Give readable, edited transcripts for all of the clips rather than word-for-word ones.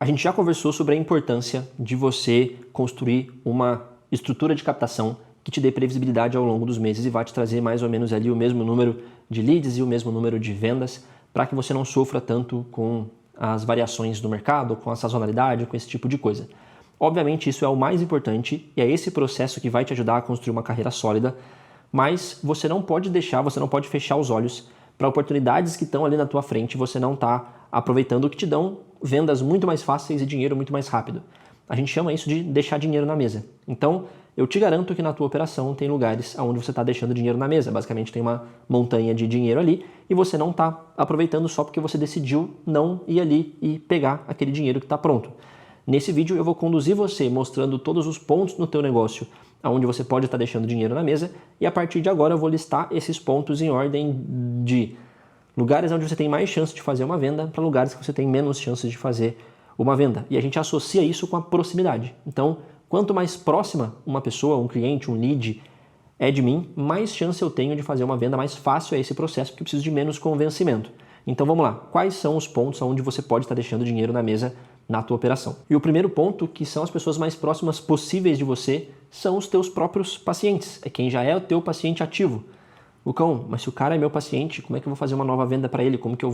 A gente já conversou sobre a importância de você construir uma estrutura de captação que te dê previsibilidade ao longo dos meses e vai te trazer mais ou menos ali o mesmo número de leads e o mesmo número de vendas para que você não sofra tanto com as variações do mercado, com a sazonalidade, com esse tipo de coisa. Obviamente isso é o mais importante e é esse processo que vai te ajudar a construir uma carreira sólida, mas você não pode fechar os olhos para oportunidades que estão ali na tua frente e você não está aproveitando, que te dão vendas muito mais fáceis e dinheiro muito mais rápido. A gente chama isso de deixar dinheiro na mesa. Então, eu te garanto que na tua operação tem lugares onde você está deixando dinheiro na mesa. Basicamente tem uma montanha de dinheiro ali e você não está aproveitando só porque você decidiu não ir ali e pegar aquele dinheiro que está pronto. Nesse vídeo eu vou conduzir você mostrando todos os pontos no teu negócio onde você pode estar deixando dinheiro na mesa e a partir de agora eu vou listar esses pontos em ordem de lugares onde você tem mais chance de fazer uma venda para lugares que você tem menos chances de fazer uma venda. E a gente associa isso com a proximidade. Então, quanto mais próxima uma pessoa, um cliente, um lead é de mim, mais chance eu tenho de fazer uma venda, mais fácil é esse processo, porque eu preciso de menos convencimento. Então vamos lá, quais são os pontos onde você pode estar deixando dinheiro na mesa na tua operação? E o primeiro ponto, que são as pessoas mais próximas possíveis de você, são os teus próprios pacientes, é quem já é o teu paciente ativo. Lucão, mas se o cara é meu paciente, como é que eu vou fazer uma nova venda para ele? Como que eu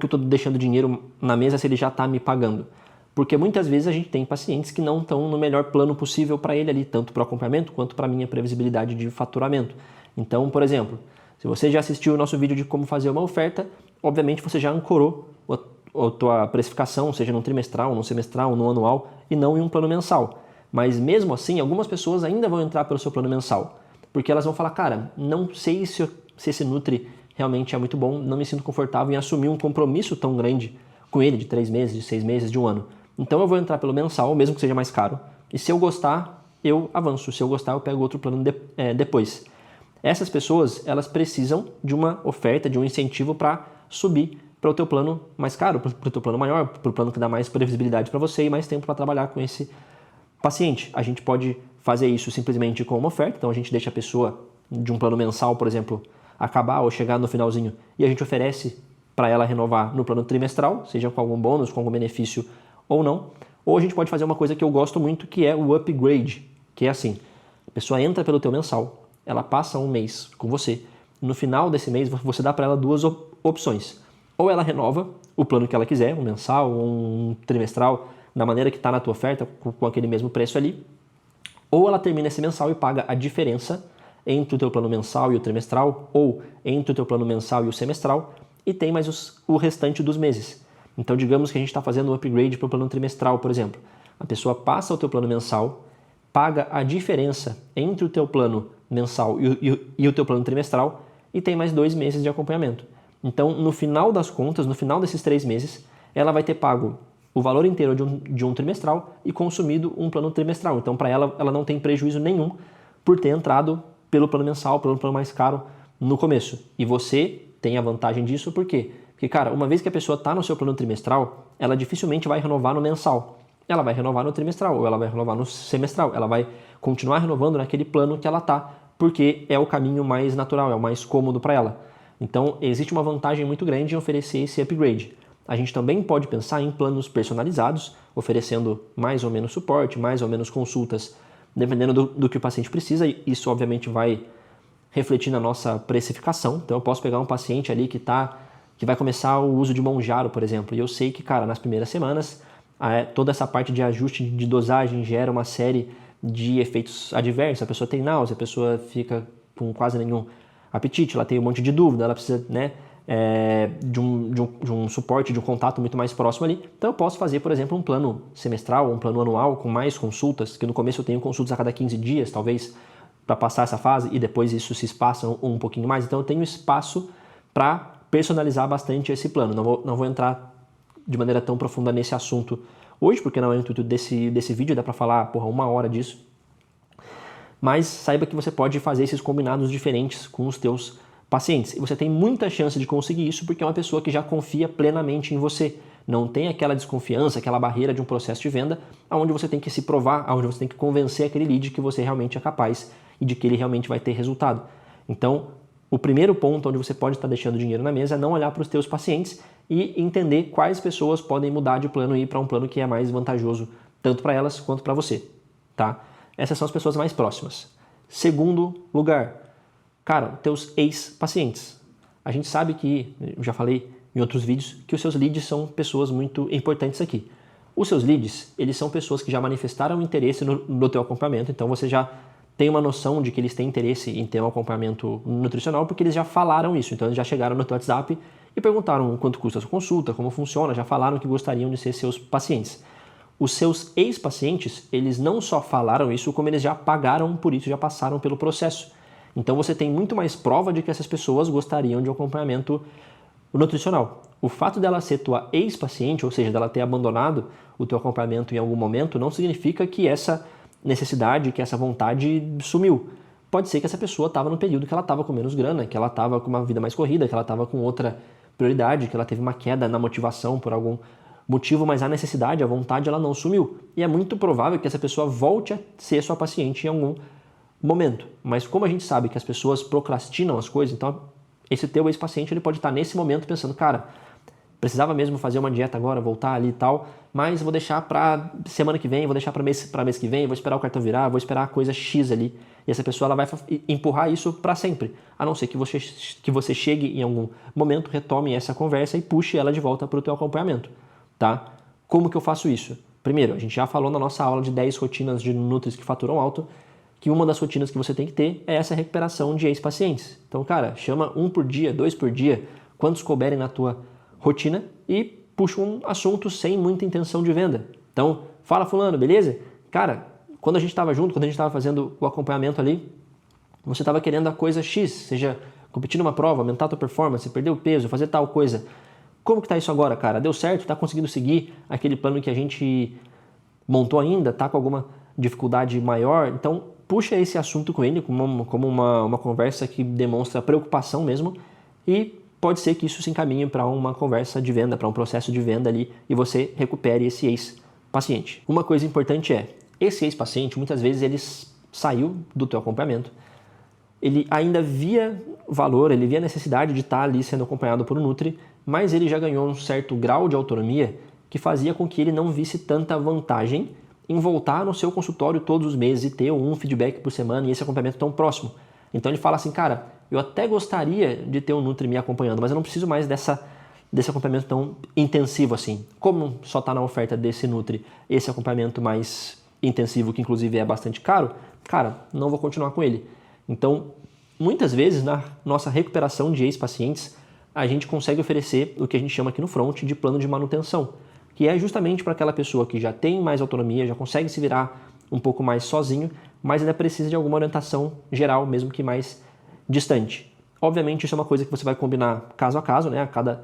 estou deixando dinheiro na mesa se ele já está me pagando? Porque muitas vezes a gente tem pacientes que não estão no melhor plano possível para ele ali, tanto para o acompanhamento quanto para a minha previsibilidade de faturamento. Então, por exemplo, se você já assistiu o nosso vídeo de como fazer uma oferta, obviamente você já ancorou a tua precificação, seja no trimestral, no semestral, no anual, e não em um plano mensal. Mas mesmo assim, algumas pessoas ainda vão entrar pelo seu plano mensal. Porque elas vão falar, cara, não sei se esse Nutri realmente é muito bom, não me sinto confortável em assumir um compromisso tão grande com ele, de 3 meses, de 6 meses, de um ano. Então eu vou entrar pelo mensal, mesmo que seja mais caro, e se eu gostar, eu avanço. Se eu gostar, eu pego outro plano depois. Essas pessoas, elas precisam de uma oferta, de um incentivo para subir para o teu plano mais caro, para o teu plano maior, para o plano que dá mais previsibilidade para você e mais tempo para trabalhar com esse paciente. A gente pode fazer isso simplesmente com uma oferta, então a gente deixa a pessoa de um plano mensal, por exemplo, acabar ou chegar no finalzinho e a gente oferece para ela renovar no plano trimestral, seja com algum bônus, com algum benefício ou não. Ou a gente pode fazer uma coisa que eu gosto muito, que é o upgrade, que é assim, a pessoa entra pelo teu mensal, ela passa um mês com você, no final desse mês você dá para ela duas opções. Ou ela renova o plano que ela quiser, um mensal, um trimestral, da maneira que está na tua oferta, com aquele mesmo preço ali, ou ela termina esse mensal e paga a diferença entre o teu plano mensal e o trimestral, ou entre o teu plano mensal e o semestral, e tem mais o restante dos meses. Então, digamos que a gente está fazendo um upgrade para o plano trimestral, por exemplo. A pessoa passa o teu plano mensal, paga a diferença entre o teu plano mensal e o teu plano trimestral, e tem mais 2 meses de acompanhamento. Então, no final das contas, no final desses 3 meses, ela vai ter pago o valor inteiro de um trimestral e consumido um plano trimestral. Então, para ela não tem prejuízo nenhum por ter entrado pelo plano mensal, pelo plano mais caro no começo. E você tem a vantagem disso, por quê? Porque, cara, uma vez que a pessoa está no seu plano trimestral, ela dificilmente vai renovar no mensal. Ela vai renovar no trimestral ou ela vai renovar no semestral. Ela vai continuar renovando naquele plano que ela está, porque é o caminho mais natural, é o mais cômodo para ela. Então, existe uma vantagem muito grande em oferecer esse upgrade. A gente também pode pensar em planos personalizados, oferecendo mais ou menos suporte, mais ou menos consultas, dependendo do que o paciente precisa. E isso, obviamente, vai refletir na nossa precificação. Então, eu posso pegar um paciente ali que vai começar o uso de Monjaro, por exemplo, e eu sei que, cara, nas primeiras semanas, toda essa parte de ajuste de dosagem gera uma série de efeitos adversos. A pessoa tem náusea, a pessoa fica com quase nenhum apetite, ela tem um monte de dúvida, ela precisa, de um suporte, de um contato muito mais próximo ali. Então eu posso fazer, por exemplo, um plano semestral, um plano anual com mais consultas, que no começo eu tenho consultas a cada 15 dias, talvez, para passar essa fase, e depois isso se espaça um pouquinho mais. Então eu tenho espaço para personalizar bastante esse plano. Não vou entrar de maneira tão profunda nesse assunto hoje, porque não é o intuito desse vídeo, dá para falar, 1 hora disso. Mas saiba que você pode fazer esses combinados diferentes com os teus pacientes. E você tem muita chance de conseguir isso porque é uma pessoa que já confia plenamente em você. Não tem aquela desconfiança, aquela barreira de um processo de venda onde você tem que se provar, onde você tem que convencer aquele lead que você realmente é capaz e de que ele realmente vai ter resultado. Então, o primeiro ponto onde você pode estar deixando dinheiro na mesa é não olhar para os teus pacientes e entender quais pessoas podem mudar de plano e ir para um plano que é mais vantajoso tanto para elas quanto para você, tá? Essas são as pessoas mais próximas. Segundo lugar, cara, teus ex-pacientes. A gente sabe que, eu já falei em outros vídeos, que os seus leads são pessoas muito importantes aqui. Os seus leads, eles são pessoas que já manifestaram interesse no teu acompanhamento, então você já tem uma noção de que eles têm interesse em ter um acompanhamento nutricional porque eles já falaram isso. Então eles já chegaram no teu WhatsApp e perguntaram quanto custa a sua consulta, como funciona, já falaram que gostariam de ser seus pacientes. Os seus ex-pacientes, eles não só falaram isso, como eles já pagaram por isso, já passaram pelo processo. Então você tem muito mais prova de que essas pessoas gostariam de um acompanhamento nutricional. O fato dela ser tua ex-paciente, ou seja, dela ter abandonado o teu acompanhamento em algum momento, não significa que essa necessidade, que essa vontade sumiu. Pode ser que essa pessoa estava no período que ela estava com menos grana, que ela estava com uma vida mais corrida, que ela estava com outra prioridade, que ela teve uma queda na motivação por algum motivo, mas a necessidade, a vontade, ela não sumiu. E é muito provável que essa pessoa volte a ser sua paciente em algum momento. Mas como a gente sabe que as pessoas procrastinam as coisas, então esse teu ex-paciente ele pode estar nesse momento pensando, cara, precisava mesmo fazer uma dieta agora, voltar ali e tal, mas vou deixar para semana que vem, vou deixar para mês que vem, vou esperar o cartão virar, vou esperar a coisa X ali. E essa pessoa ela vai empurrar isso para sempre, a não ser que você chegue em algum momento, retome essa conversa e puxe ela de volta para o teu acompanhamento, tá? Como que eu faço isso? Primeiro, a gente já falou na nossa aula de 10 rotinas de nutris que faturam alto, que uma das rotinas que você tem que ter é essa recuperação de ex-pacientes. Então, cara, chama 1 por dia, 2 por dia, quantos couberem na tua rotina e puxa um assunto sem muita intenção de venda. Então, fala fulano, beleza? Cara, quando a gente estava junto, quando a gente estava fazendo o acompanhamento ali, você estava querendo a coisa X, seja competir numa prova, aumentar a tua performance, perder o peso, fazer tal coisa. Como que tá isso agora, cara? Deu certo? Tá conseguindo seguir aquele plano que a gente montou ainda? Tá com alguma dificuldade maior? Então, puxa esse assunto com ele como uma conversa que demonstra preocupação mesmo e pode ser que isso se encaminhe para uma conversa de venda, para um processo de venda ali e você recupere esse ex-paciente. Uma coisa importante é, esse ex-paciente muitas vezes ele saiu do teu acompanhamento, ele ainda via valor, ele via necessidade de estar ali sendo acompanhado por um Nutri, mas ele já ganhou um certo grau de autonomia que fazia com que ele não visse tanta vantagem em voltar no seu consultório todos os meses e ter um feedback por semana e esse acompanhamento tão próximo. Então ele fala assim, cara, eu até gostaria de ter um Nutri me acompanhando, mas eu não preciso mais desse acompanhamento tão intensivo assim. Como só está na oferta desse Nutri esse acompanhamento mais intensivo, que inclusive é bastante caro, cara, não vou continuar com ele. Então, muitas vezes na nossa recuperação de ex-pacientes, a gente consegue oferecer o que a gente chama aqui no front de plano de manutenção, que é justamente para aquela pessoa que já tem mais autonomia, já consegue se virar um pouco mais sozinho, mas ainda precisa de alguma orientação geral, mesmo que mais distante. Obviamente isso é uma coisa que você vai combinar caso a caso, né? A cada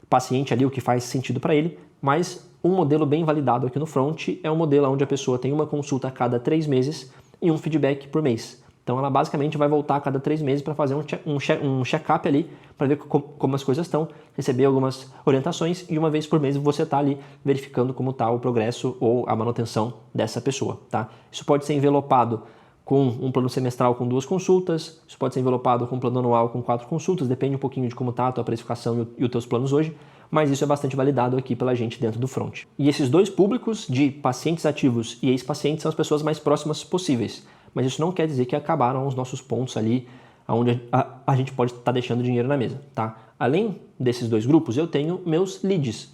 paciente ali o que faz sentido para ele, mas um modelo bem validado aqui no front é um modelo onde a pessoa tem uma consulta a cada 3 meses e um feedback por mês. Então ela basicamente vai voltar a cada 3 meses para fazer um check-up ali, para ver como as coisas estão, receber algumas orientações e uma vez por mês você está ali verificando como está o progresso ou a manutenção dessa pessoa, tá? Isso pode ser envelopado com um plano semestral com 2 consultas, isso pode ser envelopado com um plano anual com 4 consultas, depende um pouquinho de como está a tua precificação e os teus planos hoje, mas isso é bastante validado aqui pela gente dentro do front. E esses 2 públicos de pacientes ativos e ex-pacientes são as pessoas mais próximas possíveis, mas isso não quer dizer que acabaram os nossos pontos ali, onde a gente pode estar deixando dinheiro na mesa, tá? Além desses 2 grupos, eu tenho meus leads.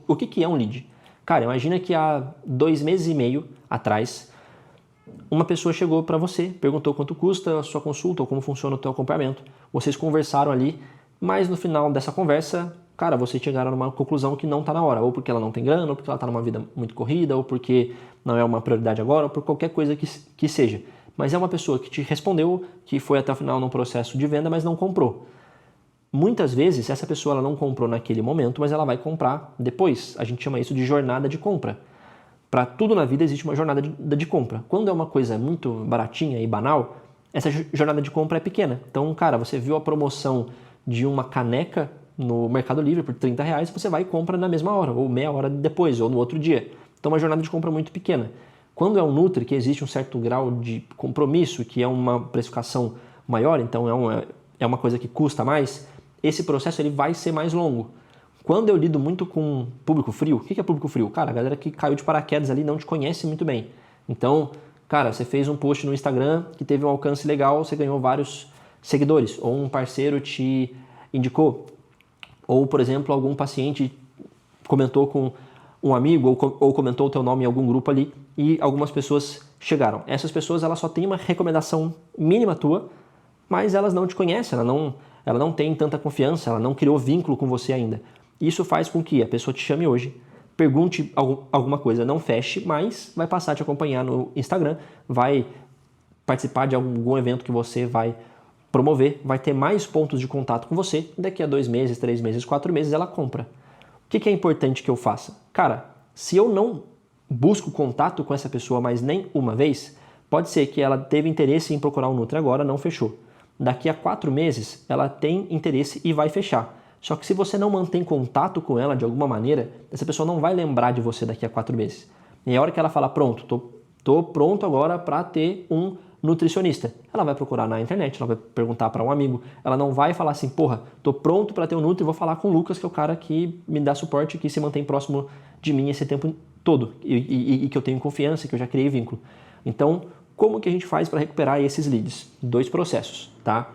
O que é um lead? Cara, imagina que há 2 meses e meio atrás, uma pessoa chegou para você, perguntou quanto custa a sua consulta ou como funciona o teu acompanhamento. Vocês conversaram ali, mas no final dessa conversa, cara, vocês chegaram numa conclusão que não está na hora, ou porque ela não tem grana, ou porque ela está numa vida muito corrida, ou porque não é uma prioridade agora, ou por qualquer coisa que seja. Mas é uma pessoa que te respondeu, que foi até o final num processo de venda, mas não comprou. Muitas vezes, essa pessoa ela não comprou naquele momento, mas ela vai comprar depois. A gente chama isso de jornada de compra. Para tudo na vida existe uma jornada de compra. Quando é uma coisa muito baratinha e banal, essa jornada de compra é pequena. Então, cara, você viu a promoção de uma caneca no Mercado Livre por R$30, você vai e compra na mesma hora, ou meia hora depois, ou no outro dia. Então, uma jornada de compra muito pequena. Quando é um Nutri, que existe um certo grau de compromisso, que é uma precificação maior, então é uma coisa que custa mais, esse processo ele vai ser mais longo. Quando eu lido muito com público frio, o que é público frio? Cara, a galera que caiu de paraquedas ali não te conhece muito bem. Então, cara, você fez um post no Instagram que teve um alcance legal, você ganhou vários seguidores, ou um parceiro te indicou, ou, por exemplo, algum paciente comentou com um amigo ou comentou o teu nome em algum grupo ali e algumas pessoas chegaram. Essas pessoas elas só têm uma recomendação mínima tua, mas elas não te conhecem, ela não tem tanta confiança, ela não criou vínculo com você ainda. Isso faz com que a pessoa te chame hoje, pergunte alguma coisa, não feche, mas vai passar a te acompanhar no Instagram, vai participar de algum evento que você vai promover, vai ter mais pontos de contato com você, daqui a 2 meses, 3 meses, 4 meses ela compra. O que é importante que eu faça? Cara, se eu não busco contato com essa pessoa mais nem uma vez, pode ser que ela teve interesse em procurar um Nutri agora, não fechou. Daqui a 4 meses, ela tem interesse e vai fechar. Só que se você não mantém contato com ela de alguma maneira, essa pessoa não vai lembrar de você daqui a 4 meses. E a hora que ela fala, pronto, tô pronto agora para ter um nutricionista. Ela vai procurar na internet, ela vai perguntar para um amigo, ela não vai falar assim, porra, tô pronto para ter um Nutri e vou falar com o Lucas, que é o cara que me dá suporte, que se mantém próximo de mim esse tempo todo e que eu tenho confiança, que eu já criei vínculo. Então, como que a gente faz para recuperar esses leads? 2 processos, tá?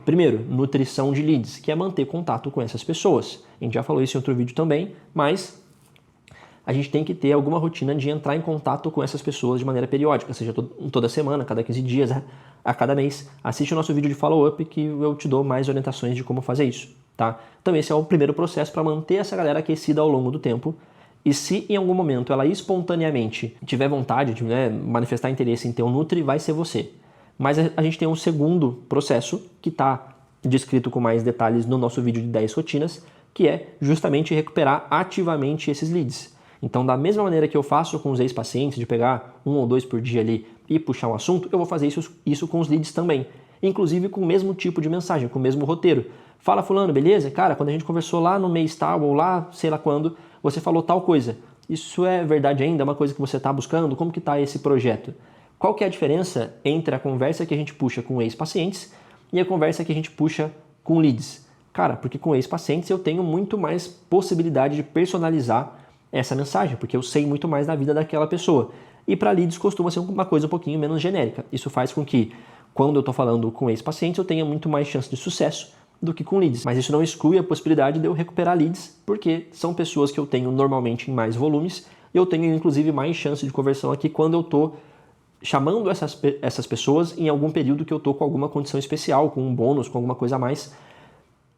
Primeiro, nutrição de leads, que é manter contato com essas pessoas. A gente já falou isso em outro vídeo também, mas a gente tem que ter alguma rotina de entrar em contato com essas pessoas de maneira periódica, seja toda semana, cada 15 dias, a cada mês. Assiste o nosso vídeo de follow-up que eu te dou mais orientações de como fazer isso, tá? Então esse é o primeiro processo para manter essa galera aquecida ao longo do tempo. E se em algum momento ela espontaneamente tiver vontade de manifestar interesse em ter um Nutri, vai ser você. Mas a gente tem um segundo processo que está descrito com mais detalhes no nosso vídeo de 10 rotinas, que é justamente recuperar ativamente esses leads. Então, da mesma maneira que eu faço com os ex-pacientes, de pegar 1 ou 2 por dia ali e puxar um assunto, eu vou fazer isso com os leads também. Inclusive com o mesmo tipo de mensagem, com o mesmo roteiro. Fala fulano, beleza? Cara, quando a gente conversou lá no mês tal ou lá, sei lá quando, você falou tal coisa. Isso é verdade ainda? É uma coisa que você está buscando? Como que está esse projeto? Qual que é a diferença entre a conversa que a gente puxa com ex-pacientes e a conversa que a gente puxa com leads? Cara, porque com ex-pacientes eu tenho muito mais possibilidade de personalizar essa mensagem, porque eu sei muito mais da vida daquela pessoa. E para leads costuma ser uma coisa um pouquinho menos genérica. Isso faz com que, quando eu estou falando com ex-pacientes, eu tenha muito mais chance de sucesso do que com leads. Mas isso não exclui a possibilidade de eu recuperar leads, porque são pessoas que eu tenho normalmente em mais volumes e eu tenho inclusive mais chance de conversão aqui quando eu estou chamando essas pessoas em algum período que eu estou com alguma condição especial, com um bônus, com alguma coisa a mais.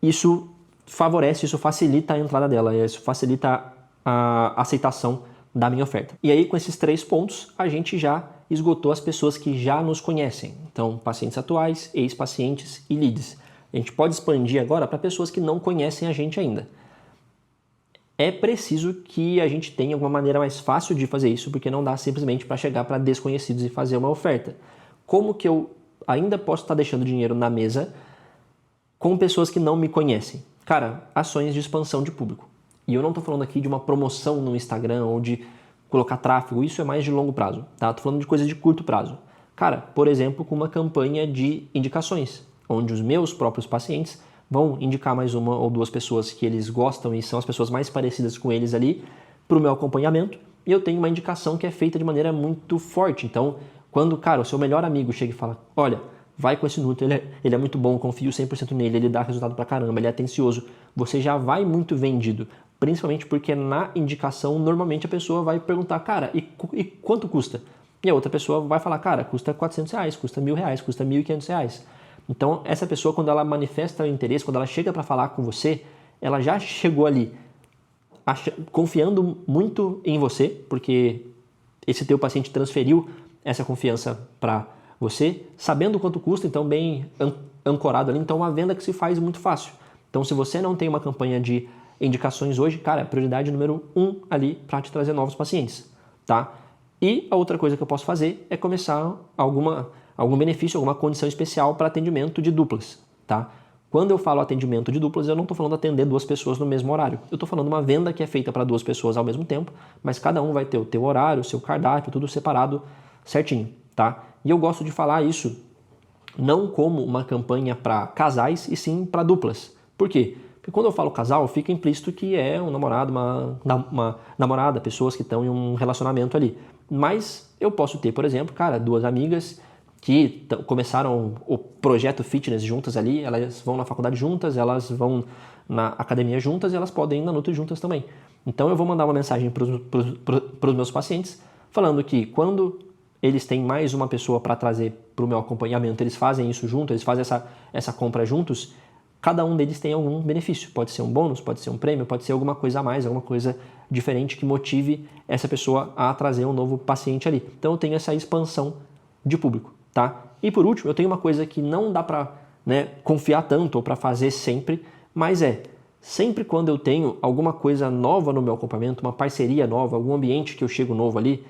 Isso favorece, isso facilita a entrada dela, isso facilita a aceitação da minha oferta. E aí, com esses 3 pontos, a gente já esgotou as pessoas que já nos conhecem. Então, pacientes atuais, ex-pacientes e leads. A gente pode expandir agora para pessoas que não conhecem a gente ainda. É preciso que a gente tenha alguma maneira mais fácil de fazer isso, porque não dá simplesmente para chegar para desconhecidos e fazer uma oferta. Como que eu ainda posso estar deixando dinheiro na mesa com pessoas que não me conhecem? Cara, ações de expansão de público. E eu não estou falando aqui de uma promoção no Instagram ou de colocar tráfego, isso é mais de longo prazo, tá? Estou falando de coisas de curto prazo. Cara, por exemplo, com uma campanha de indicações, onde os meus próprios pacientes vão indicar mais 1 ou 2 pessoas que eles gostam e são as pessoas mais parecidas com eles ali para o meu acompanhamento, e eu tenho uma indicação que é feita de maneira muito forte. Então, quando, cara, o seu melhor amigo chega e fala, olha, vai com esse Nutri, ele é muito bom, confio 100% nele, ele dá resultado pra caramba, ele é atencioso, você já vai muito vendido, principalmente porque na indicação, normalmente a pessoa vai perguntar, cara, e quanto custa? E a outra pessoa vai falar, cara, custa R$400, custa R$1.000, custa R$1.500. Então, essa pessoa, quando ela manifesta o interesse, quando ela chega para falar com você, ela já chegou ali confiando muito em você, porque esse teu paciente transferiu essa confiança para você, sabendo quanto custa, então bem ancorado ali. Então, uma venda que se faz muito fácil. Então, se você não tem uma campanha de indicações hoje, cara, prioridade número 1 ali para te trazer novos pacientes, tá? E a outra coisa que eu posso fazer é começar algum benefício, alguma condição especial para atendimento de duplas, tá? Quando eu falo atendimento de duplas, eu não estou falando atender 2 pessoas no mesmo horário. Eu estou falando uma venda que é feita para 2 pessoas ao mesmo tempo, mas cada um vai ter o teu horário, o seu cardápio, tudo separado certinho, tá? E eu gosto de falar isso não como uma campanha para casais e sim para duplas. Por quê? Porque quando eu falo casal, fica implícito que é um namorado, uma namorada, pessoas que estão em um relacionamento ali. Mas eu posso ter, por exemplo, cara, duas amigas que começaram o projeto fitness juntas ali, elas vão na faculdade juntas, elas vão na academia juntas e elas podem ir na Nutri juntas também. Então eu vou mandar uma mensagem para os meus pacientes falando que quando eles têm mais uma pessoa para trazer para o meu acompanhamento, eles fazem isso junto, eles fazem essa compra juntos, cada um deles tem algum benefício. Pode ser um bônus, pode ser um prêmio, pode ser alguma coisa a mais, alguma coisa diferente que motive essa pessoa a trazer um novo paciente ali. Então eu tenho essa expansão de público, tá? E por último, eu tenho uma coisa que não dá para, né, confiar tanto ou para fazer sempre, mas sempre quando eu tenho alguma coisa nova no meu acompanhamento, uma parceria nova, algum ambiente que eu chego novo ali,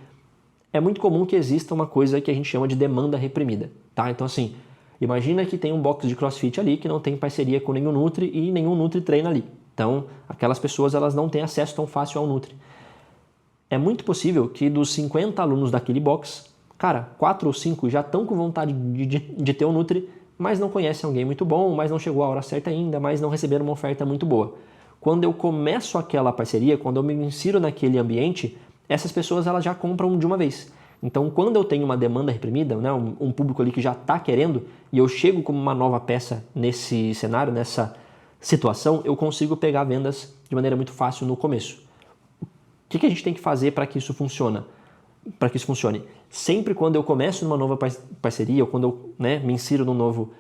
é muito comum que exista uma coisa que a gente chama de demanda reprimida, tá? Então assim, imagina que tem um box de CrossFit ali que não tem parceria com nenhum Nutri e nenhum Nutri treina ali. Então, aquelas pessoas elas não têm acesso tão fácil ao Nutri. É muito possível que dos 50 alunos daquele box, cara, 4 ou 5 já estão com vontade de ter um Nutri, mas não conhecem alguém muito bom, mas não chegou a hora certa ainda, mas não receberam uma oferta muito boa. Quando eu começo aquela parceria, quando eu me insiro naquele ambiente, essas pessoas elas já compram de uma vez. Então, quando eu tenho uma demanda reprimida, né, um público ali que já está querendo, e eu chego como uma nova peça nesse cenário, nessa situação, eu consigo pegar vendas de maneira muito fácil no começo. O que a gente tem que fazer para que isso funcione? Para que isso funcione? Sempre quando eu começo numa nova parceria, ou quando eu, né, me insiro num novo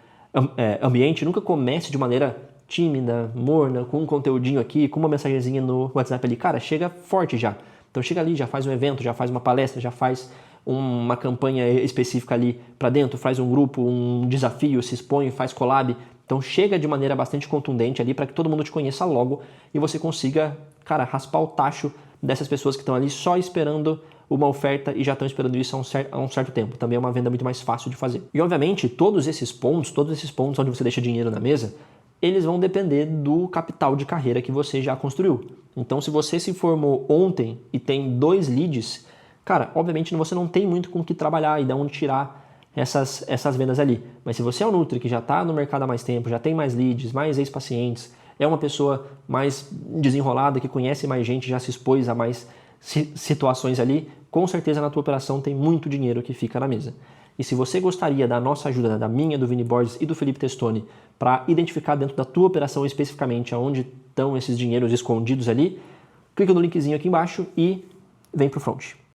ambiente, nunca comece de maneira tímida, morna, com um conteúdinho aqui, com uma mensagenzinha no WhatsApp ali. Cara, chega forte já. Então chega ali, já faz um evento, já faz uma palestra, já faz uma campanha específica ali para dentro, faz um grupo, um desafio, se expõe, faz collab. Então chega de maneira bastante contundente ali para que todo mundo te conheça logo e você consiga, cara, raspar o tacho dessas pessoas que estão ali só esperando uma oferta e já estão esperando isso há um certo tempo. Também é uma venda muito mais fácil de fazer. E obviamente todos esses pontos onde você deixa dinheiro na mesa, eles vão depender do capital de carreira que você já construiu. Então, se você se formou ontem e tem 2 leads, cara, obviamente você não tem muito com o que trabalhar e de onde tirar essas vendas ali. Mas se você é um Nutri que já está no mercado há mais tempo, já tem mais leads, mais ex-pacientes, é uma pessoa mais desenrolada, que conhece mais gente, já se expôs a mais situações ali, com certeza na tua operação tem muito dinheiro que fica na mesa. E se você gostaria da nossa ajuda, da minha, do Vini Borges e do Felipe Testoni, para identificar dentro da tua operação especificamente aonde estão esses dinheiros escondidos ali, clica no linkzinho aqui embaixo e vem pro front.